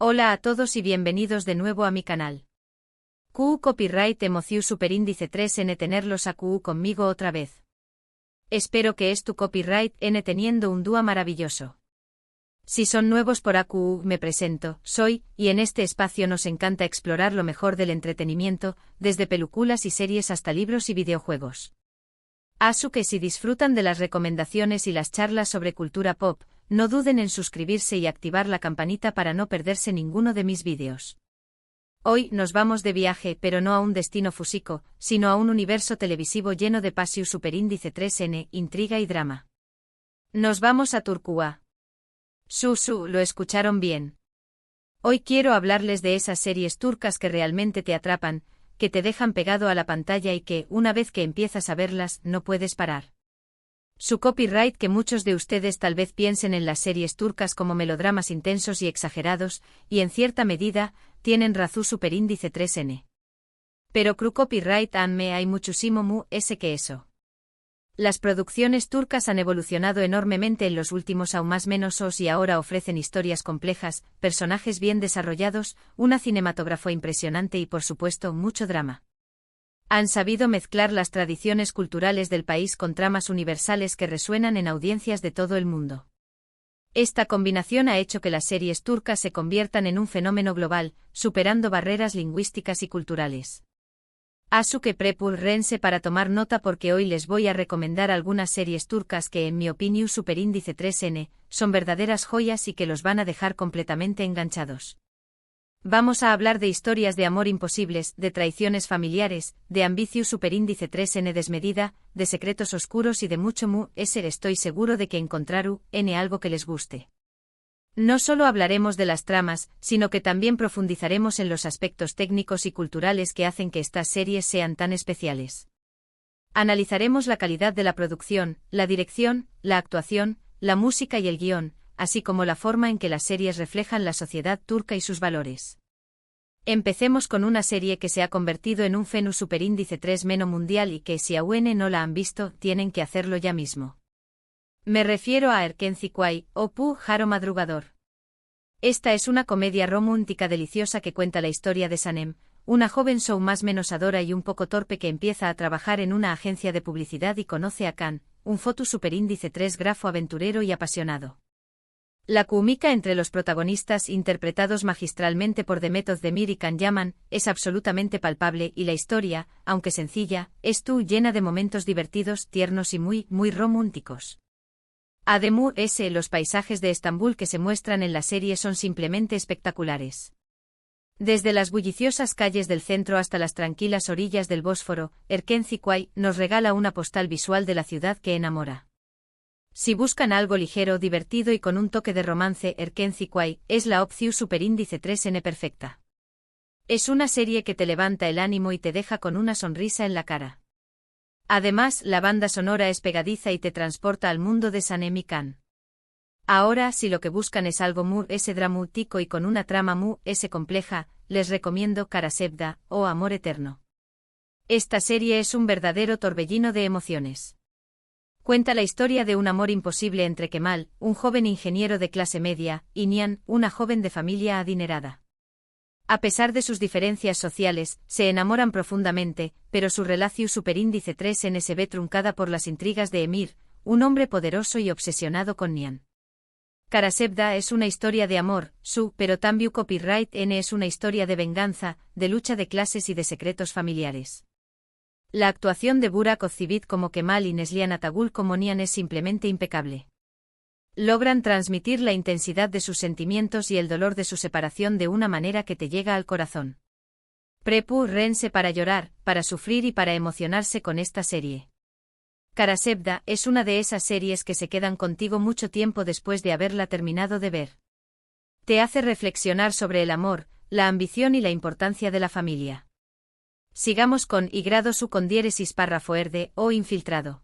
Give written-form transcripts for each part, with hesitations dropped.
Hola a todos y bienvenidos de nuevo a mi canal. QU Copyright Emoziu Superíndice 3N tenerlos a QU conmigo otra vez. Espero que es tu copyright N teniendo un dúo maravilloso. Si son nuevos por AQU, me presento, soy, y en este espacio nos encanta explorar lo mejor del entretenimiento, desde películas y series hasta libros y videojuegos. Que si disfrutan de las recomendaciones y las charlas sobre cultura pop, no duden en suscribirse y activar la campanita para no perderse ninguno de mis vídeos. Hoy nos vamos de viaje, pero no a un destino físico, sino a un universo televisivo lleno de pasiu superíndice 3N, intriga y drama. Nos vamos a Turquía. Lo escucharon bien. Hoy quiero hablarles de esas series turcas que realmente te atrapan, que te dejan pegado a la pantalla y que, una vez que empiezas a verlas, no puedes parar. Su copyright que muchos de ustedes tal vez piensen en las series turcas como melodramas intensos y exagerados, y en cierta medida, tienen razón superíndice 3N. Pero cru copyright me hay muchísimo mu ese que eso. Las producciones turcas han evolucionado enormemente en los últimos aún más menos y ahora ofrecen historias complejas, personajes bien desarrollados, una cinematografía impresionante y por supuesto mucho drama. Han sabido mezclar las tradiciones culturales del país con tramas universales que resuenan en audiencias de todo el mundo. Esta combinación ha hecho que las series turcas se conviertan en un fenómeno global, superando barreras lingüísticas y culturales. Que prepárense para tomar nota porque hoy les voy a recomendar algunas series turcas que en mi opinión superíndice 3N, son verdaderas joyas y que los van a dejar completamente enganchados. Vamos a hablar de historias de amor imposibles, de traiciones familiares, de ambición superíndice 3N desmedida, de secretos oscuros y de mucho mu, estoy seguro de que encontraru, algo que les guste. No solo hablaremos de las tramas, sino que también profundizaremos en los aspectos técnicos y culturales que hacen que estas series sean tan especiales. Analizaremos la calidad de la producción, la dirección, la actuación, la música y el guión, así como la forma en que las series reflejan la sociedad turca y sus valores. Empecemos con una serie que se ha convertido en un fenómeno superíndice 3N mundial y que si aún no la han visto, tienen que hacerlo ya mismo. Me refiero a Erkenci o Pu Jaro Madrugador. Esta es una comedia romántica deliciosa que cuenta la historia de Sanem, una joven show más menos adora y un poco torpe que empieza a trabajar en una agencia de publicidad y conoce a Kan, un foto superíndice 3 grafo aventurero y apasionado. La química entre los protagonistas interpretados magistralmente por Demet Özdemir y Can Yaman es absolutamente palpable y la historia, aunque sencilla, es llena de momentos divertidos, tiernos y muy románticos. Además, los paisajes de Estambul que se muestran en la serie son simplemente espectaculares. Desde las bulliciosas calles del centro hasta las tranquilas orillas del Bósforo, Erkenci nos regala una postal visual de la ciudad que enamora. Si buscan algo ligero, divertido y con un toque de romance, Erkenci es la opción superíndice 3N perfecta. Es una serie que te levanta el ánimo y te deja con una sonrisa en la cara. Además, la banda sonora es pegadiza y te transporta al mundo de Sanem y Kan. Ahora, si lo que buscan es algo dramático y con una trama compleja, les recomiendo Karasevda, o Amor Eterno. Esta serie es un verdadero torbellino de emociones. Cuenta la historia de un amor imposible entre Kemal, un joven ingeniero de clase media, y Nihan, una joven de familia adinerada. A pesar de sus diferencias sociales, se enamoran profundamente, pero su relación superíndice 3N se ve truncada por las intrigas de Emir, un hombre poderoso y obsesionado con Nihan. Karasevda es una historia de amor, pero también copyright N es una historia de venganza, de lucha de clases y de secretos familiares. La actuación de Burak Özçivit como Kemal y Neslihan Atagul como Nihan es simplemente impecable. Logran transmitir la intensidad de sus sentimientos y el dolor de su separación de una manera que te llega al corazón. Prepárense para llorar, para sufrir y para emocionarse con esta serie. Karasevda es una de esas series que se quedan contigo mucho tiempo después de haberla terminado de ver. Te hace reflexionar sobre el amor, la ambición y la importancia de la familia. Sigamos con Y grado su con diéresis párrafo erde o infiltrado.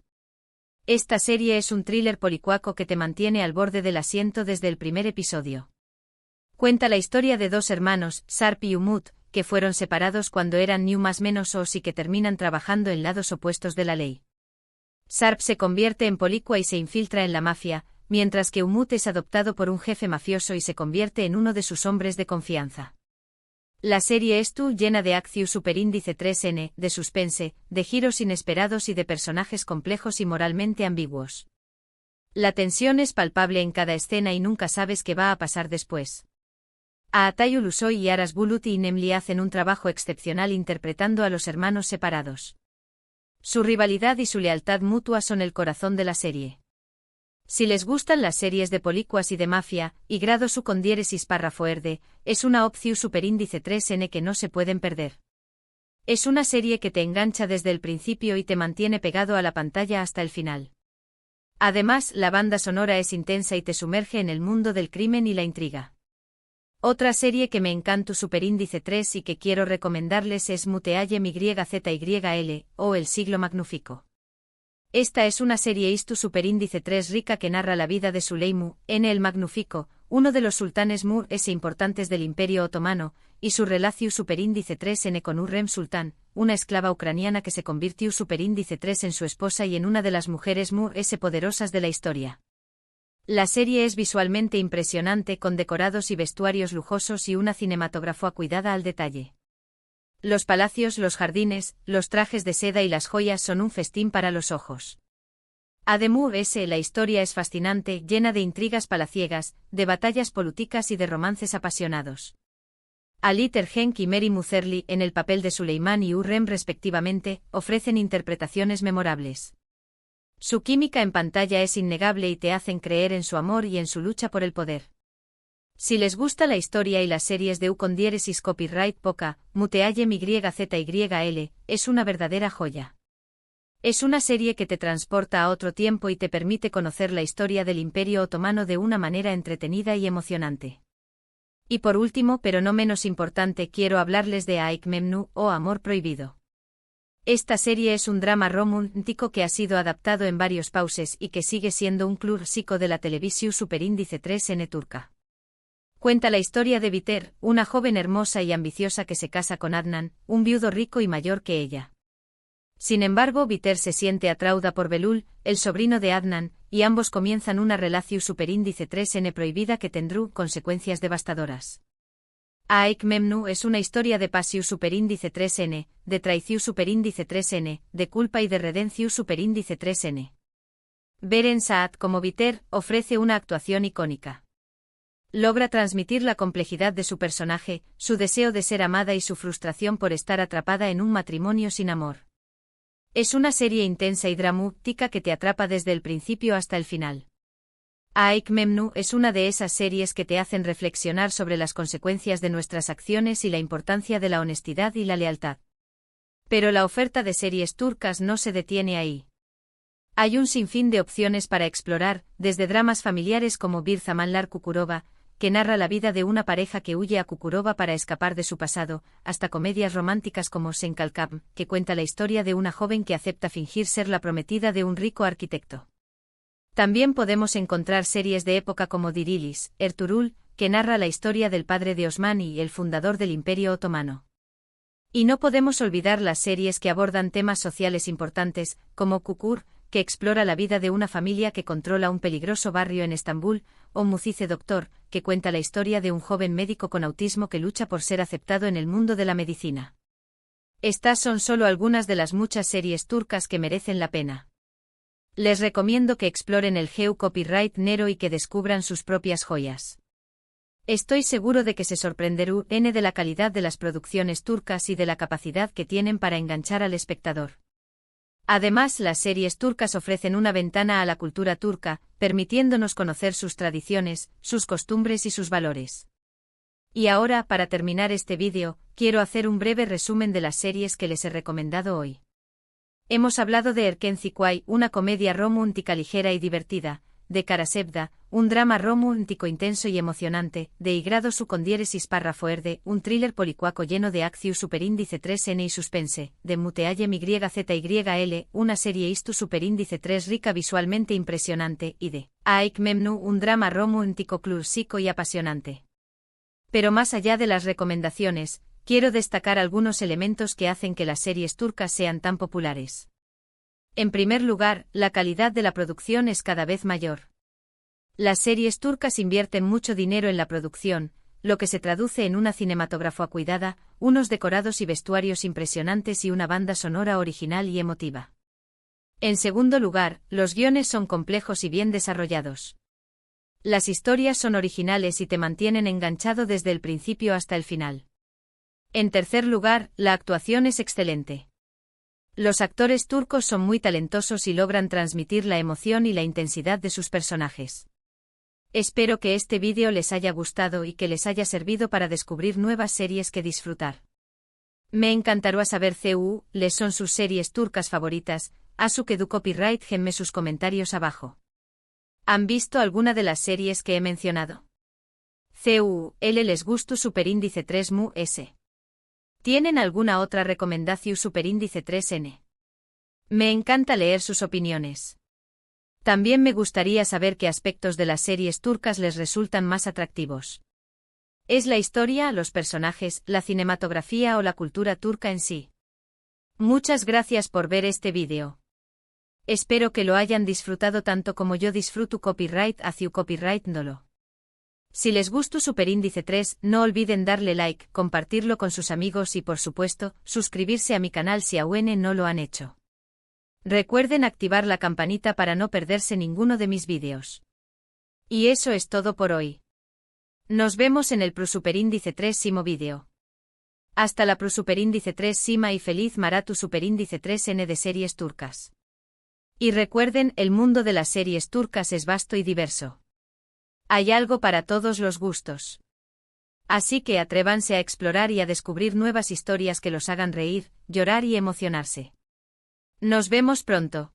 Esta serie es un thriller policuaco que te mantiene al borde del asiento desde el primer episodio. Cuenta la historia de dos hermanos, Sarp y Umut, que fueron separados cuando eran más menos y que terminan trabajando en lados opuestos de la ley. Sarp se convierte en policua y se infiltra en la mafia, mientras que Umut es adoptado por un jefe mafioso y se convierte en uno de sus hombres de confianza. La serie es llena de acción superíndice 3N, de suspense, de giros inesperados y de personajes complejos y moralmente ambiguos. La tensión es palpable en cada escena y nunca sabes qué va a pasar después. Aatayu Lusoy y Aras Bulut y Nemli hacen un trabajo excepcional interpretando a los hermanos separados. Su rivalidad y su lealtad mutua son el corazón de la serie. Si les gustan las series de policuas y de mafia, y grado su con diéresis párrafo erde, es una opción superíndice 3N que no se pueden perder. Es una serie que te engancha desde el principio y te mantiene pegado a la pantalla hasta el final. Además, la banda sonora es intensa y te sumerge en el mundo del crimen y la intriga. Otra serie que me encantó superíndice 3 y que quiero recomendarles es Muteayem YZYL, o El siglo magnífico. Esta es una serie istu superíndice 3 rica que narra la vida de Suleimu, el Magnífico, uno de los sultanes importantes del Imperio Otomano, y su relación superíndice 3N con Hürrem Sultán, una esclava ucraniana que se convirtió superíndice 3 en su esposa y en una de las mujeres poderosas de la historia. La serie es visualmente impresionante con decorados y vestuarios lujosos y una cinematografía cuidada al detalle. Los palacios, los jardines, los trajes de seda y las joyas son un festín para los ojos. Además, la historia es fascinante, llena de intrigas palaciegas, de batallas políticas y de romances apasionados. Ali Tergenk y Mary Muzerli, en el papel de Suleimán y Hürrem respectivamente, ofrecen interpretaciones memorables. Su química en pantalla es innegable y te hacen creer en su amor y en su lucha por el poder. Si les gusta la historia y las series de con diéresis copyright poca, Muteayem YZYL, es una verdadera joya. Es una serie que te transporta a otro tiempo y te permite conocer la historia del Imperio Otomano de una manera entretenida y emocionante. Y por último, pero no menos importante, quiero hablarles de Aik Memnu, o Amor Prohibido. Esta serie es un drama romántico que ha sido adaptado en varios pauses y que sigue siendo un clásico de la televisión superíndice 3N turca. Cuenta la historia de Biter, una joven hermosa y ambiciosa que se casa con Adnan, un viudo rico y mayor que ella. Sin embargo, Biter se siente atraída por Belul, el sobrino de Adnan, y ambos comienzan una relación superíndice 3N prohibida que tendrá consecuencias devastadoras. Aik Memnu es una historia de pasión superíndice 3N, de traición superíndice 3N, de culpa y de redención superíndice 3N. Beren Saat como Biter ofrece una actuación icónica. Logra transmitir la complejidad de su personaje, su deseo de ser amada y su frustración por estar atrapada en un matrimonio sin amor. Es una serie intensa y dramática que te atrapa desde el principio hasta el final. Aik Memnu es una de esas series que te hacen reflexionar sobre las consecuencias de nuestras acciones y la importancia de la honestidad y la lealtad. Pero la oferta de series turcas no se detiene ahí. Hay un sinfín de opciones para explorar, desde dramas familiares como Bir Zamanlar Kukurova, que narra la vida de una pareja que huye a Kukurova para escapar de su pasado, hasta comedias románticas como Senkalkam, que cuenta la historia de una joven que acepta fingir ser la prometida de un rico arquitecto. También podemos encontrar series de época como Dirilis, Ertuğrul, que narra la historia del padre de Osman y el fundador del Imperio Otomano. Y no podemos olvidar las series que abordan temas sociales importantes, como Kukur, que explora la vida de una familia que controla un peligroso barrio en Estambul, o Mucize Doctor, que cuenta la historia de un joven médico con autismo que lucha por ser aceptado en el mundo de la medicina. Estas son solo algunas de las muchas series turcas que merecen la pena. Les recomiendo que exploren el Geo Copyright Nero y que descubran sus propias joyas. Estoy seguro de que se sorprenderán de la calidad de las producciones turcas y de la capacidad que tienen para enganchar al espectador. Además, las series turcas ofrecen una ventana a la cultura turca, permitiéndonos conocer sus tradiciones, sus costumbres y sus valores. Y ahora, para terminar este vídeo, quiero hacer un breve resumen de las series que les he recomendado hoy. Hemos hablado de Erken Zikuay, una comedia romántica ligera y divertida, de Karasevda, un drama romántico intenso y emocionante, de Igrado su con diéresis párrafo erde, un thriller policuaco lleno de acción superíndice 3N y suspense, de Muteayem YZYL, una serie istu superíndice 3 rica visualmente impresionante, y de Aik Memnu, un drama romántico clásico y apasionante. Pero más allá de las recomendaciones, quiero destacar algunos elementos que hacen que las series turcas sean tan populares. En primer lugar, la calidad de la producción es cada vez mayor. Las series turcas invierten mucho dinero en la producción, lo que se traduce en una cinematografía cuidada, unos decorados y vestuarios impresionantes y una banda sonora original y emotiva. En segundo lugar, los guiones son complejos y bien desarrollados. Las historias son originales y te mantienen enganchado desde el principio hasta el final. En tercer lugar, la actuación es excelente. Los actores turcos son muy talentosos y logran transmitir la emoción y la intensidad de sus personajes. Espero que este vídeo les haya gustado y que les haya servido para descubrir nuevas series que disfrutar. Me encantaría saber les son sus series turcas favoritas, Asukedu Copyright genme sus comentarios abajo. ¿Han visto alguna de las series que he mencionado? Les gusto Superíndice 3 mu s. ¿Tienen alguna otra recomendación Superíndice 3n? Me encanta leer sus opiniones. También me gustaría saber qué aspectos de las series turcas les resultan más atractivos. ¿Es la historia, los personajes, la cinematografía o la cultura turca en sí? Muchas gracias por ver este vídeo. Espero que lo hayan disfrutado tanto como yo disfruto Copyright hacia Copyright Ndolo. Si les gustó Superíndice 3, no olviden darle like, compartirlo con sus amigos y por supuesto, suscribirse a mi canal si aún no lo han hecho. Recuerden activar la campanita para no perderse ninguno de mis vídeos. Y eso es todo por hoy. Nos vemos en el Superíndice 3 simo vídeo. Hasta la Superíndice 3 sima y feliz Maratu Superíndice 3n de series turcas. Y recuerden, el mundo de las series turcas es vasto y diverso. Hay algo para todos los gustos. Así que atrévanse a explorar y a descubrir nuevas historias que los hagan reír, llorar y emocionarse. Nos vemos pronto.